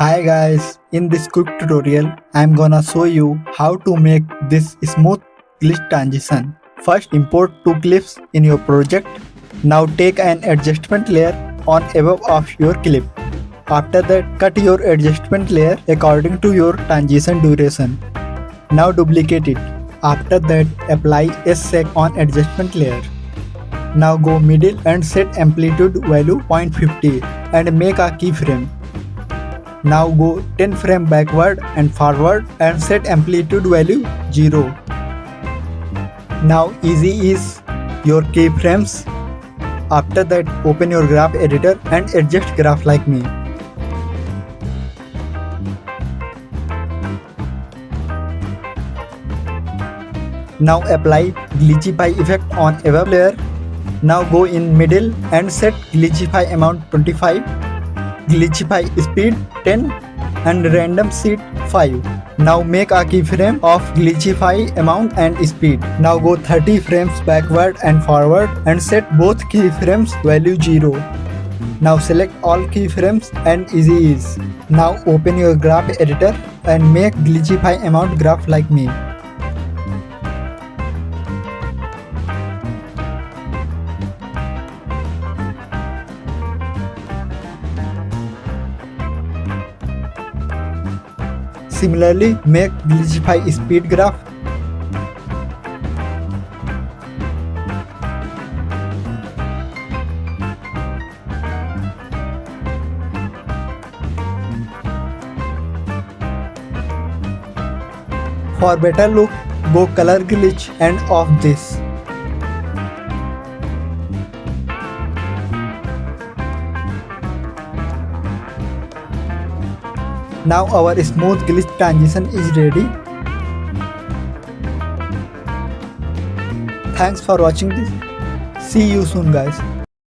Hi guys, in this quick tutorial, I'm gonna show you how to make this smooth glitch transition. First, import two clips in your project. Now take an adjustment layer on above of your clip. After that, cut your adjustment layer according to your transition duration. Now duplicate it. After that, apply S-sec on adjustment layer. Now go middle and set amplitude value 0.50 and make a keyframe. Now go 10 frame backward and forward and set amplitude value 0. Now easy is your keyframes. After that, open your graph editor and adjust graph like me. Now apply Glitchify effect on above layer. Now go in middle and set Glitchify amount 25, Glitchify speed 10 and random seed 5. Now make a keyframe of Glitchify amount and speed. Now go 30 frames backward and forward and set both keyframes value 0. Now select all keyframes and easy ease. Now open your graph editor and make Glitchify amount graph like me. Similarly, make Glitchify speed graph. For better look, go color glitch and off this. Now our smooth glitch transition is ready. Thanks for watching this. See you soon guys.